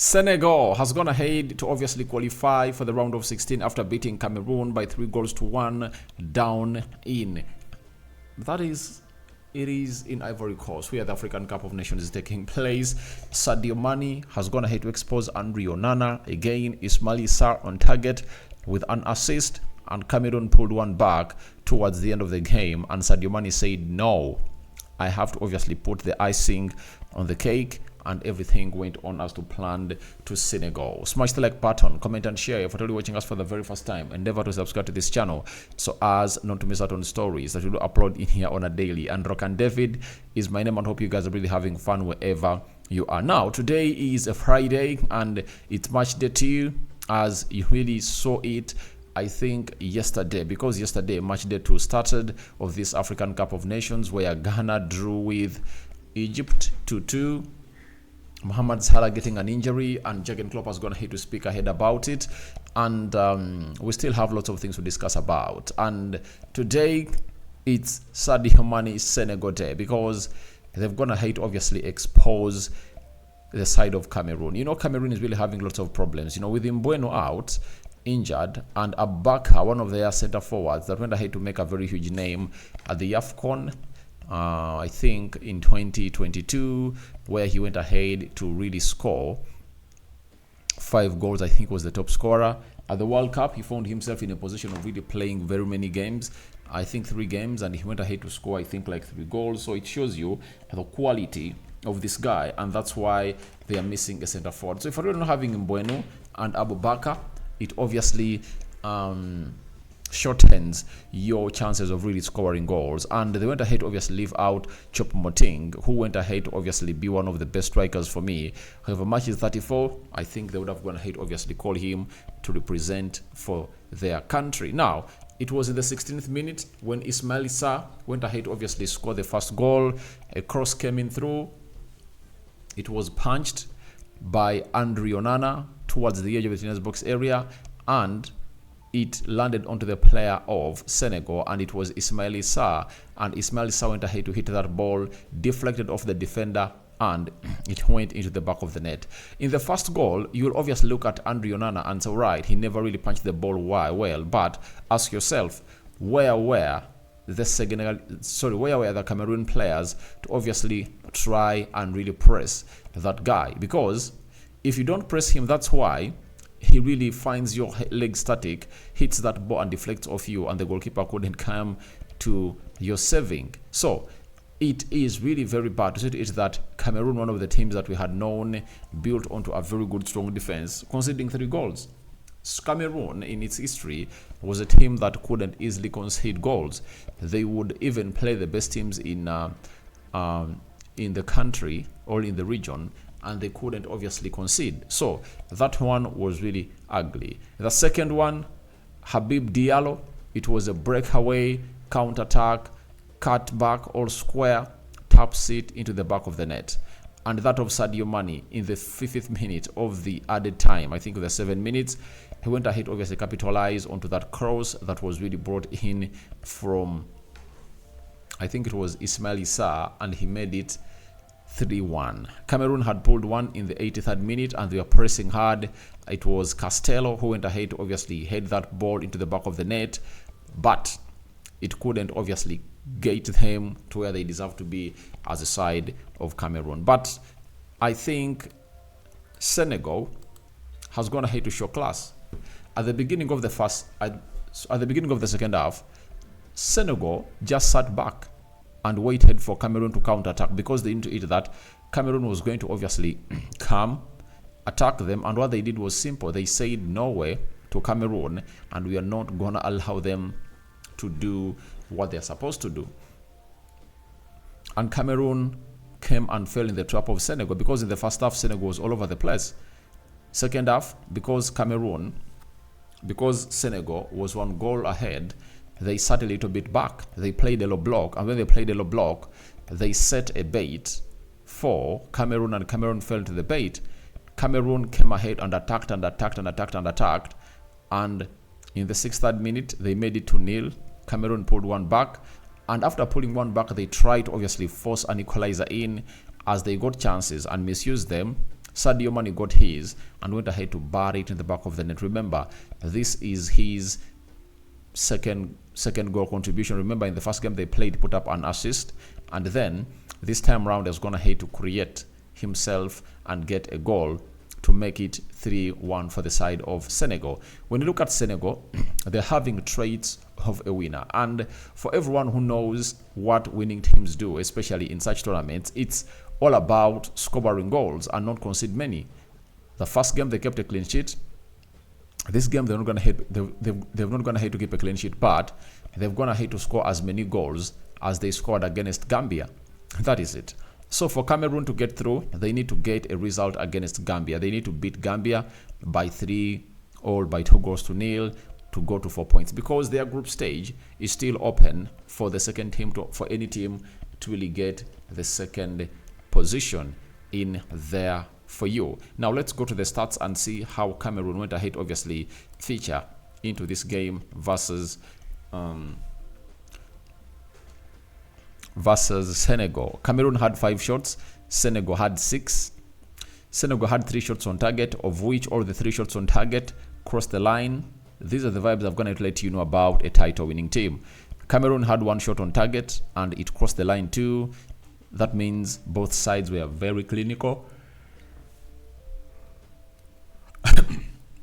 Senegal has gone ahead to obviously qualify for the round of 16 after beating Cameroon by 3-1 down in. It is in Ivory Coast where the African Cup of Nations is taking place. Sadio Mane has gone ahead to expose Onana. Again, Ismail Sarr on target with an assist, and Cameroon pulled one back towards the end of the game, and Sadio Mane said, no, I have to obviously put the icing on the cake, and everything went on as to planned to Senegal. Smash the like button, comment and share. If you're watching us for the very first time, endeavor to subscribe to this channel so as not to miss out on stories that we will upload in here on a daily. And Rokani David is my name, and hope you guys are really having fun wherever you are. Now, today is a Friday and it's match day 2, as you really saw it I think yesterday, because yesterday match day 2 started of this African Cup of Nations where Ghana drew with Egypt 2-2. Mohamed Salah getting an injury, and Jurgen Klopp has gone ahead to speak ahead about it, and we still have lots of things to discuss about. And today it's Sadio Mane Senegal Day, because they've gone ahead to obviously expose the side of Cameroon. You know, Cameroon is really having lots of problems. You know, with Mbeumo out, injured, and Abaka, one of their center forwards that went ahead to make a very huge name at the AFCON, I think in 2022, where he went ahead to really score 5 goals. I think was the top scorer. At the World Cup, he found himself in a position of really playing very many games, I think 3 games, and he went ahead to score, I think, like 3 goals. So it shows you the quality of this guy, and that's why they are missing a center forward. So if you're not having Mbeumo and Abubakar, it obviously shortens your chances of really scoring goals. And they went ahead to obviously leave out Choupo-Moting, who went ahead to obviously be one of the best strikers for me. However, match is 34, I think they would have gone ahead to obviously call him to represent for their country. Now, it was in the 16th minute when Ismail Sarr went ahead to obviously score the first goal. A cross came in through. It was punched by Onana towards the edge of the tennis box area, and it landed onto the player of Senegal, and it was Ismail Sarr. And Ismail Sarr went ahead to hit that ball, deflected off the defender, and it went into the back of the net. In the first goal, you'll obviously look at Onana and say, right, he never really punched the ball well, but ask yourself, where were the Cameroon players to obviously try and really press that guy? Because if you don't press him, that's why he really finds your leg static, hits that ball and deflects off you, and the goalkeeper couldn't come to your saving. So it is really very bad to say it that Cameroon, one of the teams that we had known, built onto a very good, strong defense, conceding 3 goals. Cameroon, in its history, was a team that couldn't easily concede goals. They would even play the best teams in the country or in the region, and they couldn't obviously concede. So that one was really ugly. The second one, Habib Diallo, it was a breakaway, counter-attack, cut back or square, taps it into the back of the net. And that of Sadio Mane in the 50th minute of the added time, I think the 7 minutes, he went ahead to obviously capitalize onto that cross that was really brought in from, I think it was Ismail Sarr, and he made it 3-1. Cameroon had pulled one in the 83rd minute, and they were pressing hard. It was Castello who went ahead to obviously head that ball into the back of the net, but it couldn't obviously get them to where they deserve to be as a side of Cameroon. But I think Senegal has gone ahead to show class. At the beginning of the second half, Senegal just sat back and waited for Cameroon to counter-attack, because they knew that Cameroon was going to obviously come, attack them, and what they did was simple. They said no way to Cameroon, and we are not going to allow them to do what they're supposed to do. And Cameroon came and fell in the trap of Senegal, because in the first half, Senegal was all over the place. Second half, because Senegal was 1 goal ahead, they sat a little bit back. They played a low block, and when they played a low block, they set a bait for Cameroon, and Cameroon fell to the bait. Cameroon came ahead and attacked, and in the 63rd minute, they made it 2-0. Cameroon pulled one back, and after pulling one back, they tried to obviously force an equalizer in, as they got chances and misused them. Sadio Mane got his and went ahead to bar it in the back of the net. Remember, this is his second goal contribution. Remember, in the first game they played, put up an assist, and then this time round has gone ahead to create himself and get a goal to make it 3-1 for the side of Senegal. When you look at Senegal, they're having traits of a winner, and for everyone who knows what winning teams do, especially in such tournaments, it's all about scoring goals and not concede many. The first game they kept a clean sheet. This game they're not going to hit. They're not going to hit to keep a clean sheet, but they've gone ahead to score as many goals as they scored against Gambia. That is it. So for Cameroon to get through, they need to get a result against Gambia. They need to beat Gambia by 3 or by 2-0 to go to 4 points, because their group stage is still open for the second team for any team to really get the second position in there for you. Now let's go to the stats and see how Cameroon went ahead, obviously feature into this game versus Senegal. Cameroon had 5 shots, Senegal had 6. Senegal had 3 shots on target, of which all the 3 shots on target crossed the line. These are the vibes I'm going to let you know about a title winning team. Cameroon had 1 shot on target and it crossed the line too. That means both sides were very clinical.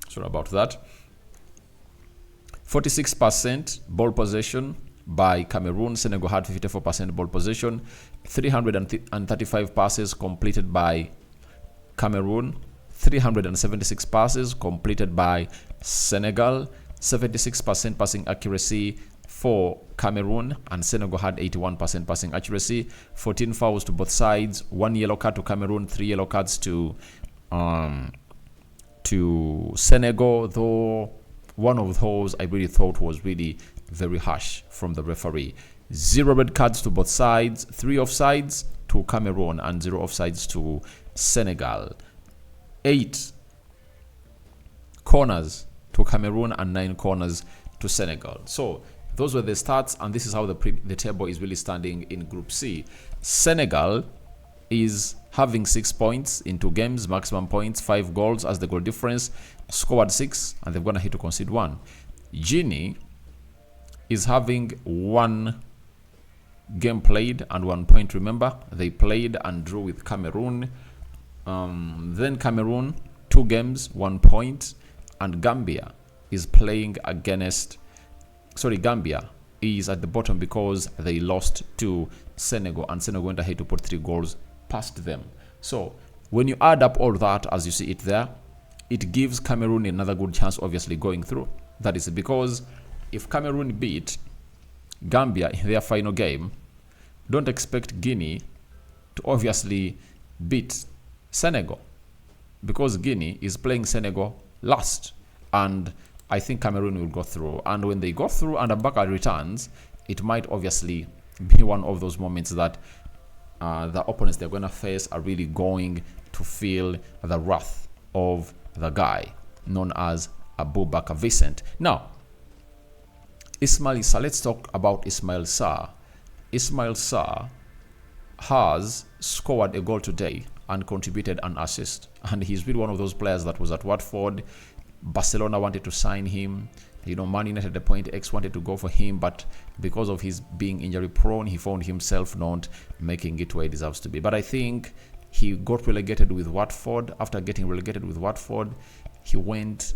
Sorry about that. 46% ball possession by Cameroon. Senegal had 54% ball possession. 335 passes completed by Cameroon. 376 passes completed by Senegal. 76% passing accuracy for Cameroon, and Senegal had 81% passing accuracy. 14 fouls to both sides. 1 yellow card to Cameroon, 3 yellow cards to Senegal, though one of those I really thought was really very harsh from the referee. 0 red cards to both sides, 3 offsides to Cameroon and 0 offsides to Senegal. 8 corners to Cameroon and 9 corners to Senegal. So those were the stats, and this is how the table is really standing in Group C. Senegal is having 6 points in 2 games, maximum points, 5 goals as the goal difference, scored 6, and they've gone ahead to concede 1. Guinea is having 1 game played and 1 point. Remember, they played and drew with Cameroon. Then Cameroon, 2 games, 1 point, and Gambia is playing against. Gambia is at the bottom because they lost to Senegal, and Senegal went ahead to put 3 goals past them. So when you add up all that, as you see it there, it gives Cameroon another good chance, obviously, going through. That is because if Cameroon beat Gambia in their final game, don't expect Guinea to obviously beat Senegal, because Guinea is playing Senegal last, and I think Cameroon will go through. And when they go through and Abaka returns, it might obviously be one of those moments that the opponents they're going to face are really going to feel the wrath of the guy known as Abubakar Vincent. Now, Ismail Sarr, let's talk about Ismail Sarr. Ismail Sarr has scored a goal today and contributed an assist, and he's really one of those players that was at Watford. Barcelona wanted to sign him. Man United at point X wanted to go for him, but because of his being injury prone, he found himself not making it where he deserves to be. But I think he got relegated with Watford. After getting relegated with Watford, he went,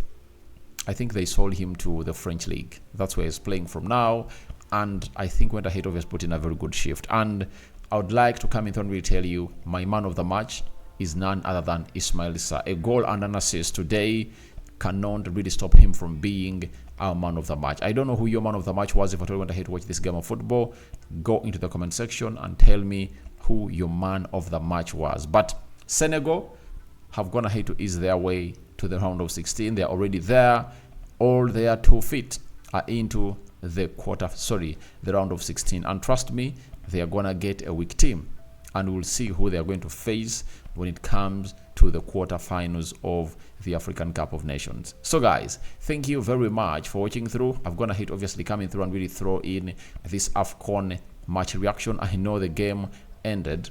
I think they sold him to the French league. That's where he's playing from now, and I think went ahead of his put in a very good shift. And I would like to come in and really tell you, my man of the match is none other than Ismail Sarr. A goal and an assist today cannot really stop him from being our man of the match. I don't know who your man of the match was. If I told you went ahead to watch this game of football, go into the comment section and tell me who your man of the match was. But Senegal have gone ahead to ease their way to the round of 16. They're already there. All their 2 feet are into the round of 16. And trust me, they are gonna get a weak team, and we'll see who they are going to face when it comes to the quarterfinals of the African Cup of Nations. So guys, thank you very much for watching through. I've gone ahead obviously coming through and really throw in this AFCON match reaction. I know the game ended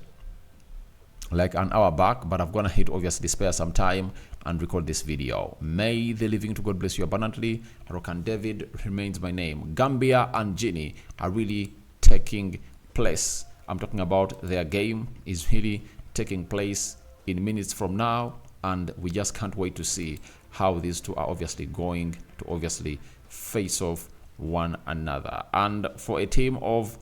like an hour back, but I've gone ahead to obviously spare some time and record this video. May the living to God bless you abundantly. Rokani David remains my name. Gambia and Guinea are really taking place. I'm talking about their game is really taking place in minutes from now, and we just can't wait to see how these two are obviously going to obviously face off one another. And for a team of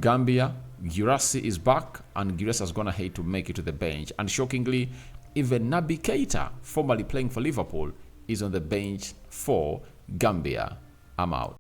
Gambia, Girassi is back, and Girassi has gone ahead to make it to the bench. And shockingly, even Naby Keita, formerly playing for Liverpool, is on the bench for Gambia. I'm out.